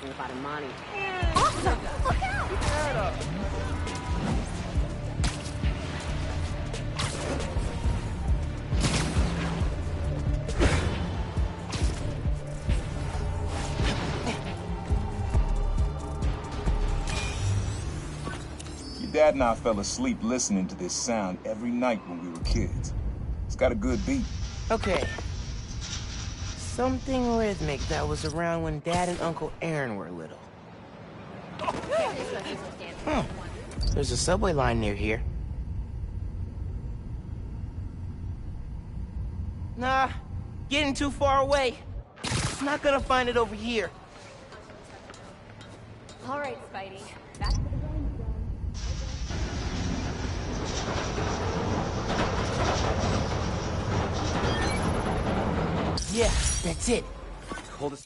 talking about Imani. Awesome! Look out! Keep your head up. Dad and I fell asleep listening to this sound every night when we were kids. It's got a good beat. Okay. Something rhythmic that was around when Dad and Uncle Aaron were little. There's a subway line near here. Nah, getting too far away. Not gonna find it over here. All right, Spidey. Back to the range zone. Yeah, that's it. Hold us.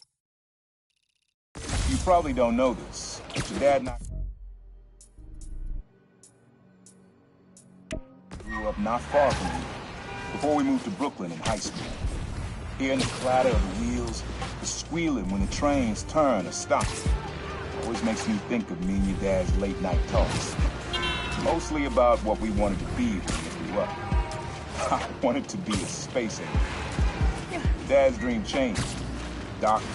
You probably don't know this, but your dad and I grew up not far from here, before we moved to Brooklyn in high school. Hearing the clatter of the wheels, the squealing when the trains turn or stop, always makes me think of me and your dad's late night talks. Mostly about what we wanted to be when we grew up. I wanted to be a space alien. Dad's dream changed. Doctor,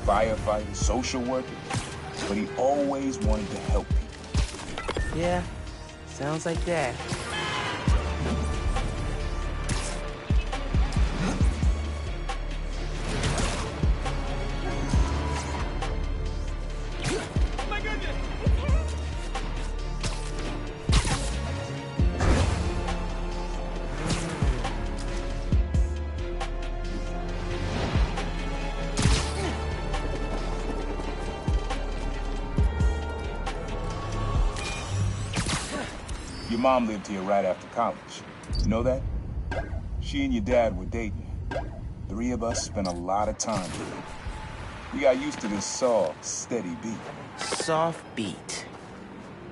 firefighter, social worker. But he always wanted to help people. Yeah, sounds like that. Your mom lived here right after college. You know that? She and your dad were dating. 3 of us spent a lot of time together. We got used to this soft, steady beat. Soft beat.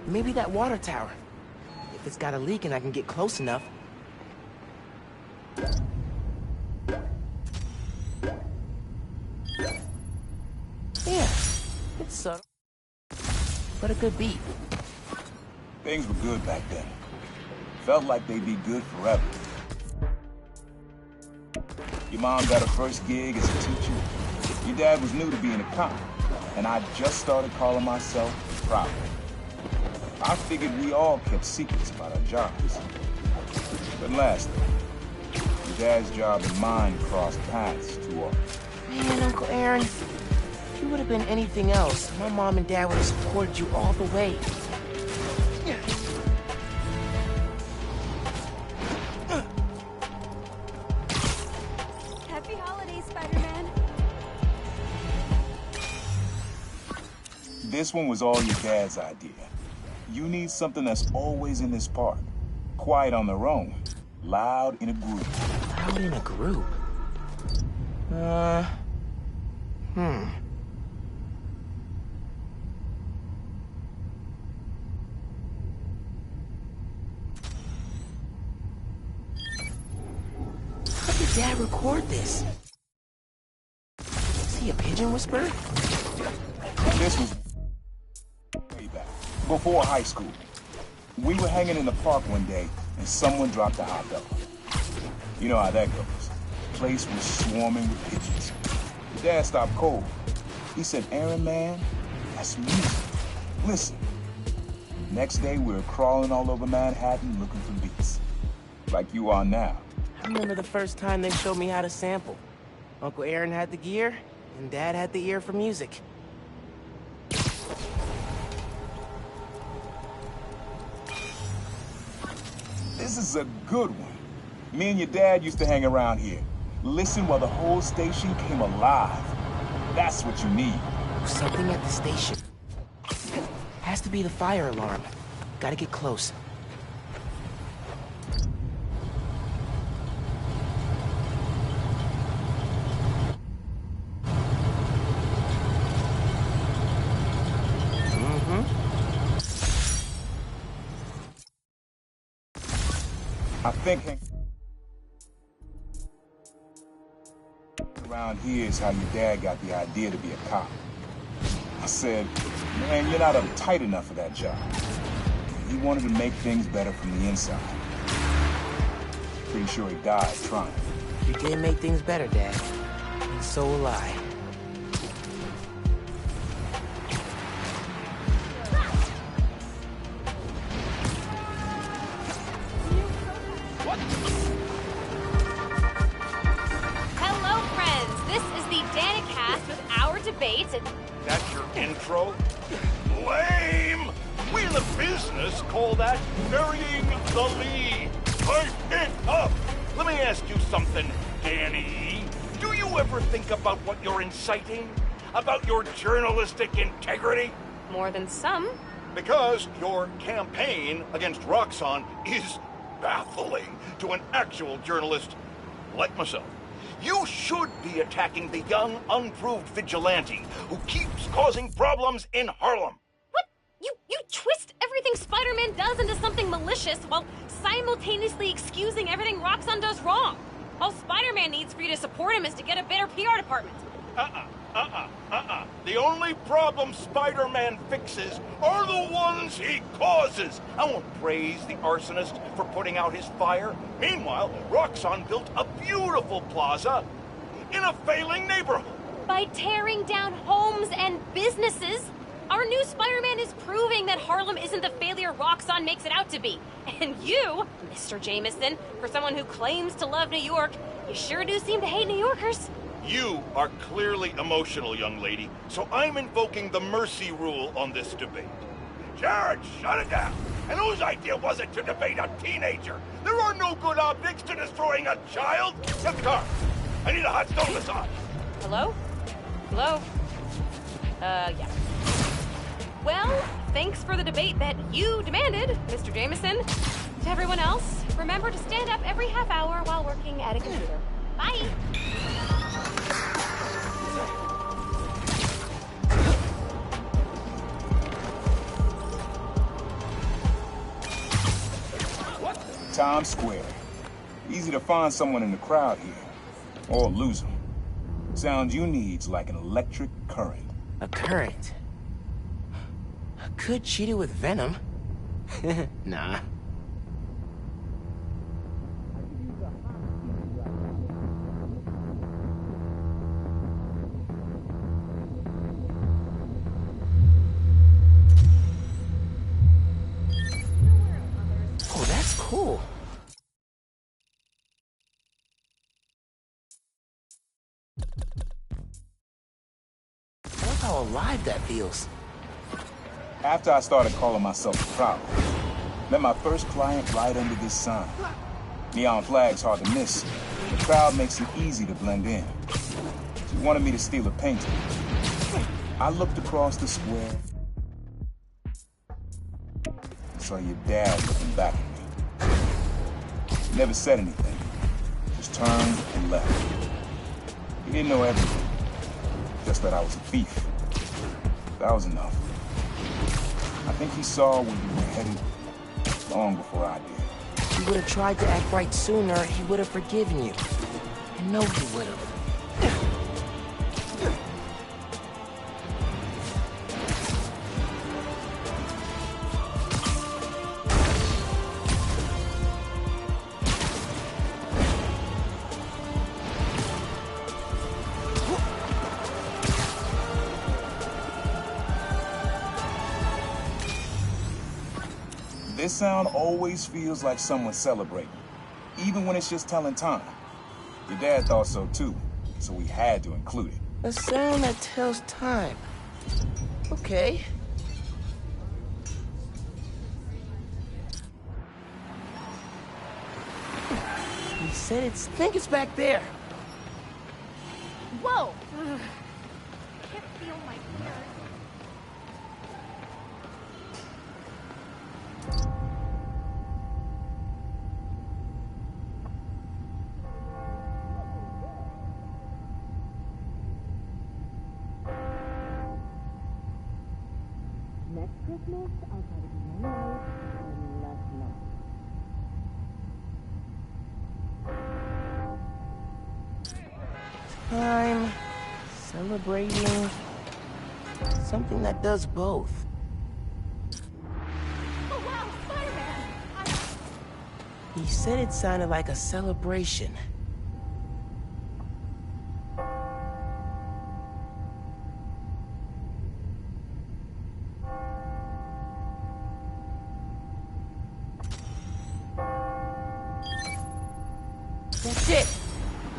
Maybe that water tower. If it's got a leak and I can get close enough. Yeah, it's subtle, but a good beat. Things were good back then. Felt like they'd be good forever. Your mom got her first gig as a teacher. Your dad was new to being a cop, and I just started calling myself proud. I figured we all kept secrets about our jobs. But lastly, your dad's job and mine crossed paths too often. Man, Uncle Aaron, if you would have been anything else, my mom and dad would have supported you all the way. Happy holidays, Spider-Man. This one was all your dad's idea. You need something that's always in this park. Quiet on their own. Loud in a group. Loud in a group? How did Dad record this? Is he a pigeon whisperer? This was way back, before high school. We were hanging in the park one day, and someone dropped a hot dog. You know how that goes. The place was swarming with pigeons. Your dad stopped cold. He said, "Aaron, man, that's music. Listen." Next day, we were crawling all over Manhattan looking for beats. Like you are now. I remember the first time they showed me how to sample. Uncle Aaron had the gear, and Dad had the ear for music. This is a good one. Me and your dad used to hang around here. Listen while the whole station came alive. That's what you need. Something at the station. Has to be the fire alarm. Gotta get close. I think around here is how your dad got the idea to be a cop. said, man, you're not uptight enough for that job. He wanted to make things better from the inside. Pretty sure he died trying. You did make things better, Dad. And so will I. Hello, friends. This is the Danicast with our debates and... That's your intro? Lame! We in the business call that burying the lead. Pipe it up! Let me ask you something, Danny. Do you ever think about what you're inciting? About your journalistic integrity? more than some. Because your campaign against Roxxon is baffling to an actual journalist like myself. You should be attacking the young, unproved vigilante who keeps causing problems in Harlem. What? You twist everything Spider-Man does into something malicious while simultaneously excusing everything Roxxon does wrong. All Spider-Man needs for you to support him is to get a better PR department. The only problem Spider-Man fixes are the ones he causes. I won't praise the arsonist for putting out his fire. Meanwhile, Roxxon built a beautiful plaza in a failing neighborhood. By tearing down homes and businesses, our new Spider-Man is proving that Harlem isn't the failure Roxxon makes it out to be. And you, Mr. Jameson, for someone who claims to love New York, you sure do seem to hate New Yorkers. You are clearly emotional, young lady, so I'm invoking the mercy rule on this debate. Jared, shut it down! And whose idea was it to debate a teenager? There are no good optics to destroying a child! Get the car! I need a hot stone massage! Hello? Hello? Yeah. Well, thanks for the debate that you demanded, Mr. Jameson. To everyone else, remember to stand up every half hour while working at a computer. Bye! Times Square. Easy to find someone in the crowd here. Or lose them. Sound you need's like an electric current. A current? I could cheat it with venom. Nah. Oh, that's cool. I love how alive that feels. After I started calling myself a problem, met my first client right under this sign. Neon flag's hard to miss. The crowd makes it easy to blend in. She wanted me to steal a painting. I looked across the square. Saw your dad looking back at me. He never said anything. Just turned and left. He didn't know everything. Just that I was a thief. That was enough. I think he saw where you were headed long before I did. If you would have tried to act right sooner, he would have forgiven you. I know he would have. This sound always feels like someone celebrating, even when it's just telling time. Your dad thought so too, so we had to include it. A sound that tells time. Okay. He said it's... I think it's back there. Whoa! I can't feel my ears. Next Christmas, I'll try to be more nice and less naughty. Time. Celebrating. Something that does both. Oh wow, Spider-Man! He said it sounded like a celebration. That's it!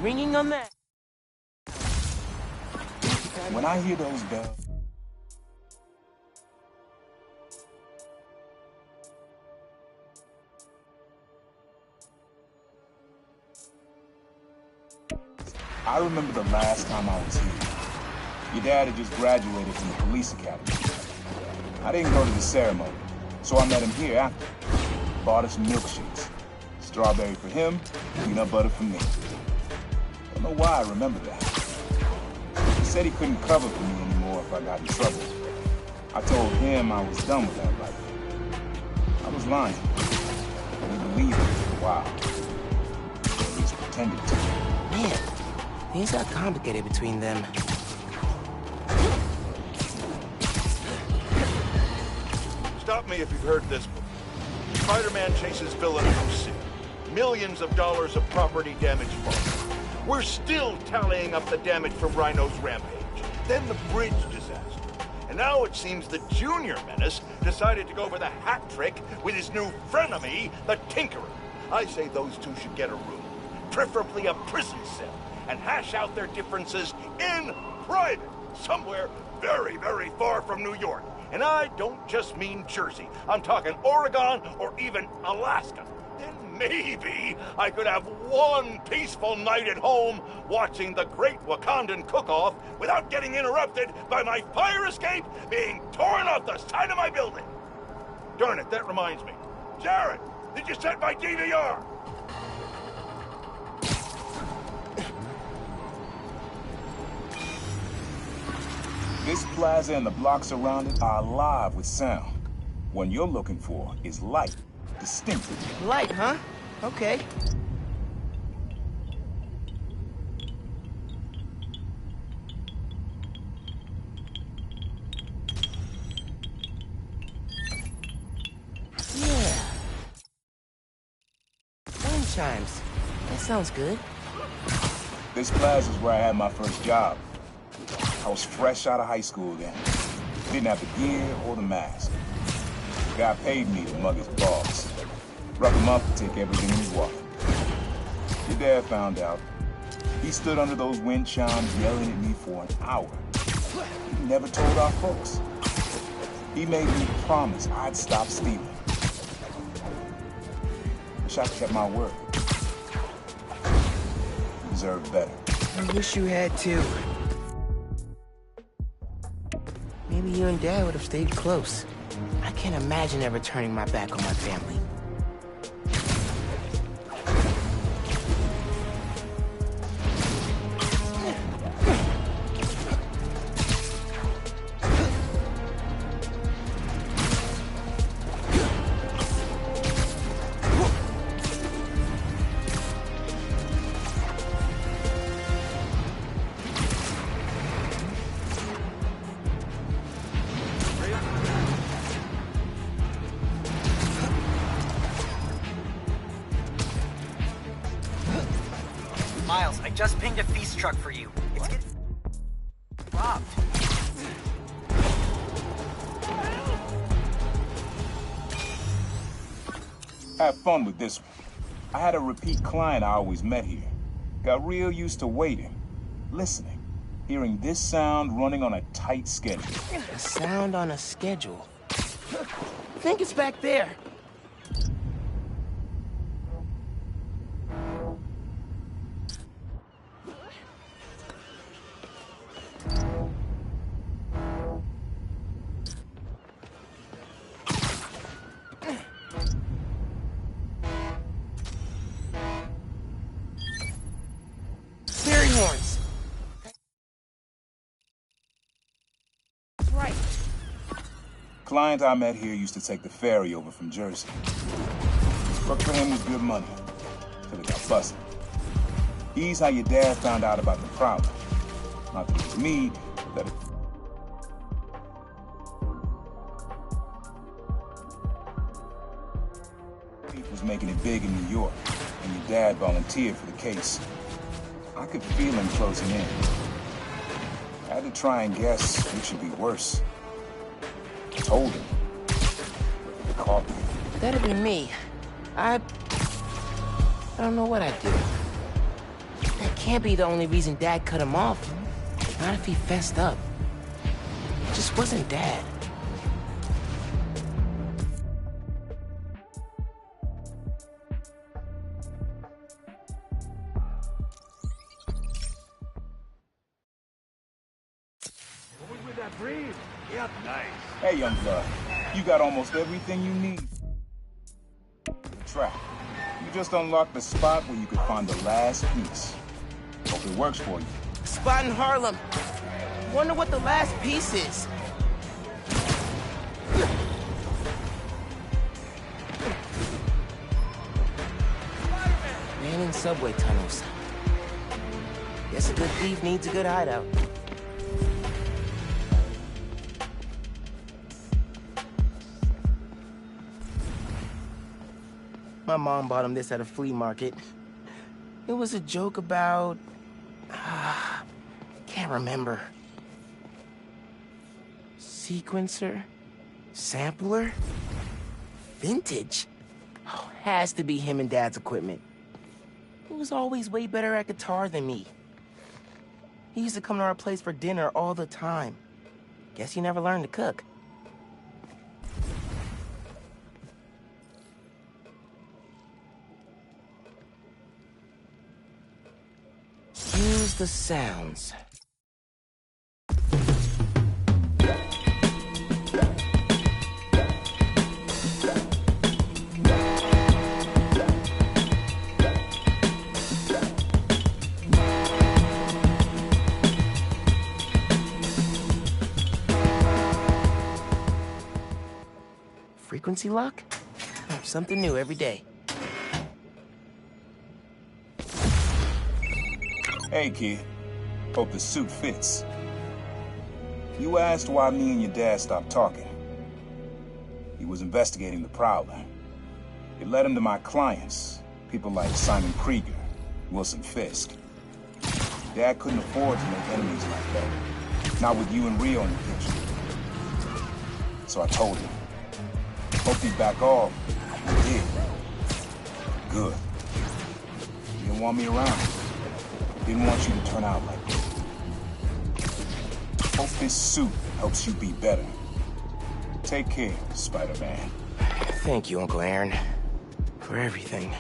Ringing on that. When I hear those bells, I remember the last time I was here. Your dad had just graduated from the police academy. I didn't go to the ceremony, so I met him here after. Bought us some milkshakes. Strawberry for him, peanut butter for me. Don't know why I remember that. He said he couldn't cover for me anymore if I got in trouble. I told him I was done with that life. I was lying. But he believed me for a while. Or at least pretended to. Man, things got complicated between them. Stop me if you've heard this before. Spider-Man chases villain from sea. Millions of dollars of property damage fall. We're still tallying up the damage from Rhino's rampage. Then the bridge disaster. And now it seems the Junior Menace decided to go for the hat trick with his new frenemy, the Tinkerer. I say those two should get a room, preferably a prison cell, and hash out their differences in private, somewhere very, very far from New York. And I don't just mean Jersey. I'm talking Oregon or even Alaska. Then maybe I could have one peaceful night at home watching the Great Wakandan Cook-Off without getting interrupted by my fire escape being torn off the side of my building. Darn it, that reminds me. Jared, did you set my DVR? This plaza and the blocks around it are alive with sound. What you're looking for is light, distinctive. Light, huh? Okay. Yeah. Wind chimes. That sounds good. This plaza is where I had my first job. I was fresh out of high school then. Didn't have the gear or the mask. The guy paid me to mug his boss. Rough him up and take everything in his wallet. Your dad found out. He stood under those wind chimes yelling at me for an hour. He never told our folks. He made me promise I'd stop stealing. Wish I'd kept my word. You deserve better. I wish you had too. Maybe you and Dad would have stayed close. I can't imagine ever turning my back on my family. Miles, I just pinged a feast truck for you. It's getting robbed. Have fun with this one. I had a repeat client I always met here. Got real used to waiting, listening, hearing this sound running on a tight schedule. A sound on a schedule. I think it's back there. Horns. Right. Client I met here used to take the ferry over from Jersey. Work for him was good money, till it got busted. He's how your dad found out about the problem. Not that it was me, that it... was making it big in New York, and your dad volunteered for the case. I could feel him closing in. I had to try and guess which should be worse. I told him, but he caught me. That'd be me. I don't know what I'd do. That can't be the only reason Dad cut him off. Not if he fessed up. It just wasn't Dad. Hey, young blood, you got almost everything you need. The trap. You just unlocked the spot where you could find the last piece. Hope it works for you. Spot in Harlem. Wonder what the last piece is. Man in subway tunnels. Guess a good thief needs a good hideout. My mom bought him this at a flea market. It was a joke about... can't remember. Sequencer? Sampler? Vintage? Oh, has to be him and Dad's equipment. He was always way better at guitar than me. He used to come to our place for dinner all the time. Guess he never learned to cook. Use the sounds. Frequency lock? Something new every day. Hey, kid. Hope the suit fits. You asked why me and your dad stopped talking. He was investigating the Prowler. It led him to my clients, people like Simon Krieger, Wilson Fisk. Dad couldn't afford to make enemies like that. Not with you and Rio in the picture. So I told him. Hoped he'd back off. He did. Good. He didn't want me around. Didn't want you to turn out like that. Hope this suit helps you be better. Take care, Spider-Man. Thank you, Uncle Aaron, for everything.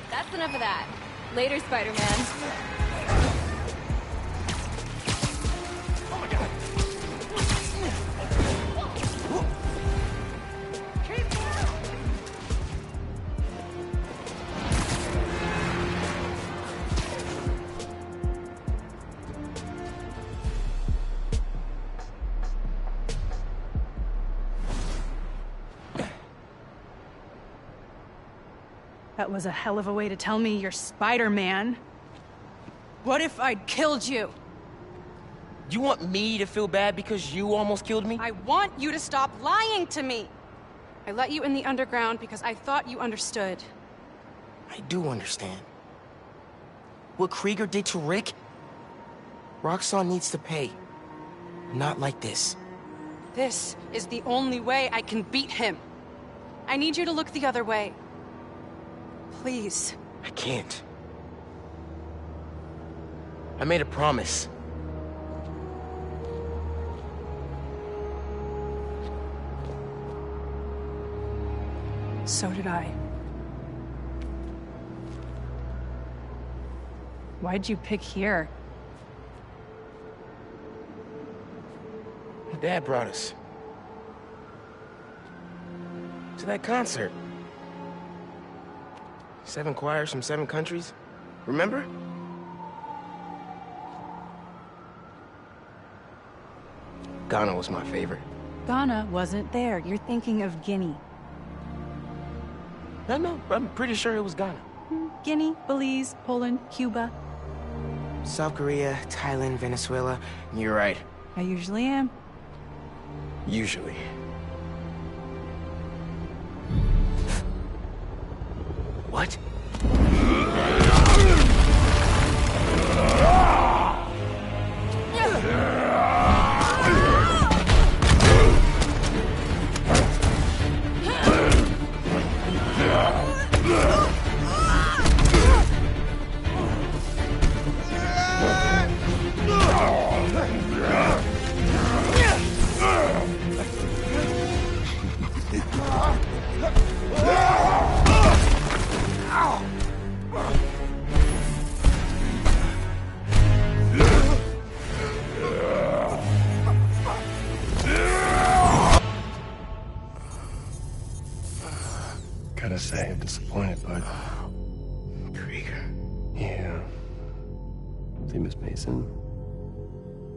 That's enough of that. Later, Spider-Man. That was a hell of a way to tell me you're Spider-Man. What if I'd killed you? You want me to feel bad because you almost killed me? I want you to stop lying to me. I let you in the underground because I thought you understood. I do understand. What Krieger did to Rick? Roxxon needs to pay. Not like this. This is the only way I can beat him. I need you to look the other way. Please. I can't. I made a promise. So did I. Why'd you pick here? Dad brought us to that concert. 7 choirs from 7 countries. Remember? Ghana was my favorite. Ghana wasn't there. You're thinking of Guinea. No, I'm pretty sure it was Ghana. Guinea, Belize, Poland, Cuba. South Korea, Thailand, Venezuela. You're right. I usually am. Usually. What? Gotta say, I'm disappointed, bud. Krieger. Yeah. See, Miss Mason?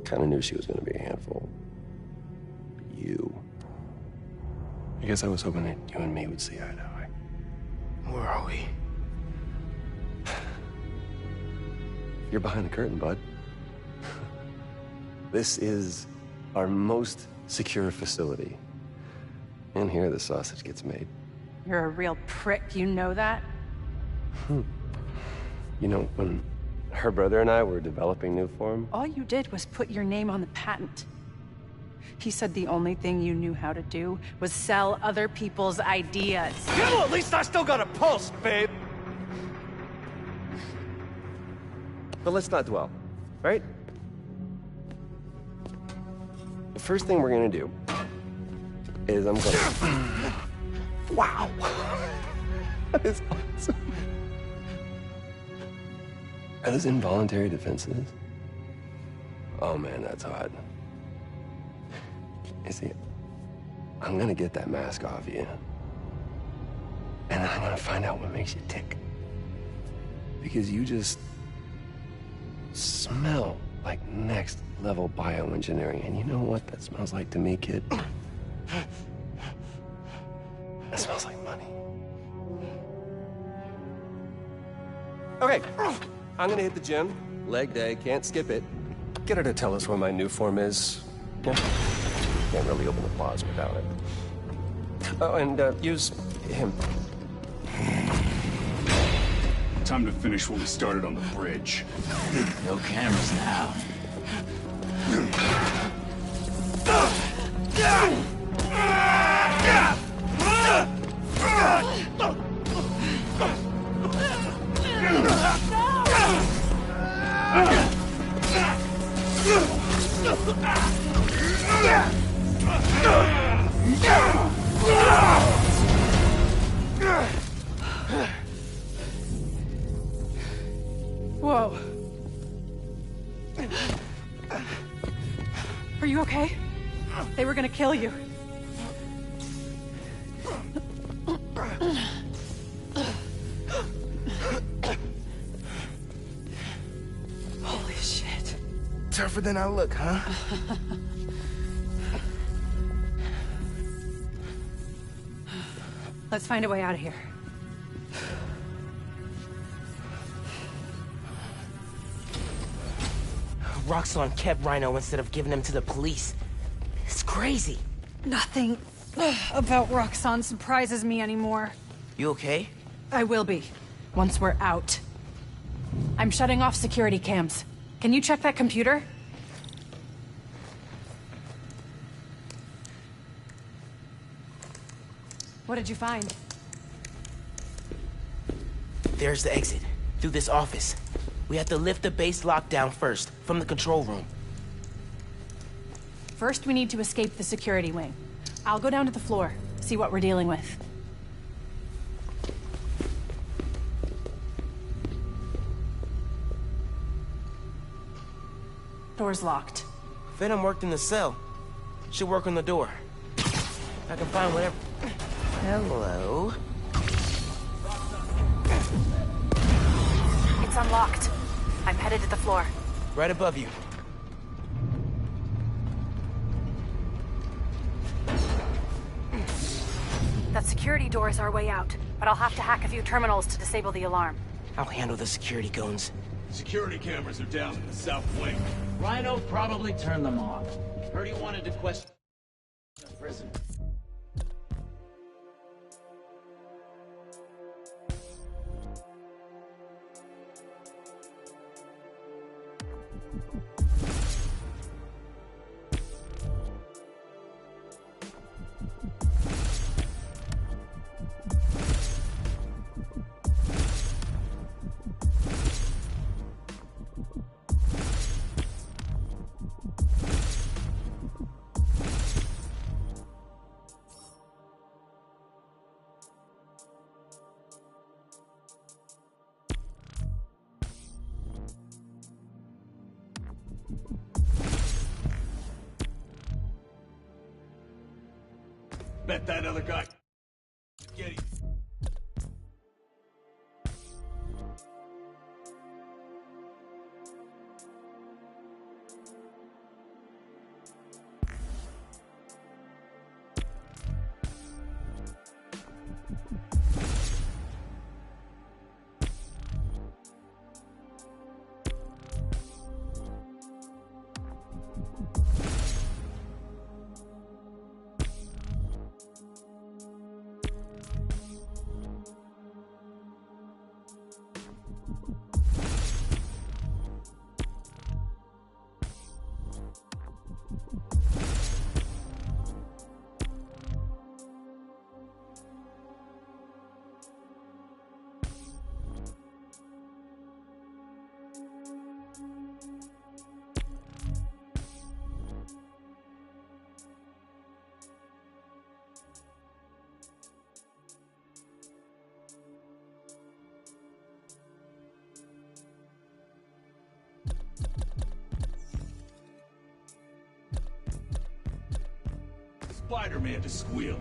Kinda knew she was gonna be a handful. But you... I guess I was hoping that you and me would see eye to eye. Where are we? You're behind the curtain, bud. This is our most secure facility. And here the sausage gets made. You're a real prick, you know that? You know, when her brother and I were developing new form, All you did was put your name on the patent. He said the only thing you knew how to do was sell other people's ideas. Well, at least I still got a pulse, babe. but let's not dwell, right? The first thing we're gonna do is I'm gonna... Wow! That is awesome. Are those involuntary defenses? Oh man, that's hot. You see, I'm gonna get that mask off you. And I'm gonna find out what makes you tick. Because you just smell like next level bioengineering. And you know what that smells like to me, kid? That smells like money. Okay, I'm gonna hit the gym. Leg day, can't skip it. Get her to tell us where my new form is. Yeah. Can't really open the plaza without it. Oh, and use him. Time to finish what we started on the bridge. No cameras now. Whoa. Are you okay? They were gonna kill you. Holy shit. Tougher than I look, huh? Let's find a way out of here. Roxxon kept Rhino instead of giving him to the police. It's crazy. Nothing about Roxxon surprises me anymore. You okay? I will be, once we're out. I'm shutting off security cams. Can you check that computer? What did you find? There's the exit. Through this office. We have to lift the base lockdown first, from the control room. First, we need to escape the security wing. I'll go down to the floor, see what we're dealing with. Door's locked. Venom worked in the cell. Should work on the door. I can find whatever... Hello? It's unlocked. I'm headed to the floor. Right above you. That security door is our way out, but I'll have to hack a few terminals to disable the alarm. I'll handle the security goons. Security cameras are down in the south wing. Rhino probably turned them off. Heard he wanted to question the prison. Bet that other guy... Get him. Spider-Man to squeal.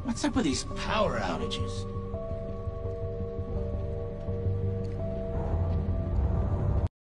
What's up with these power outages?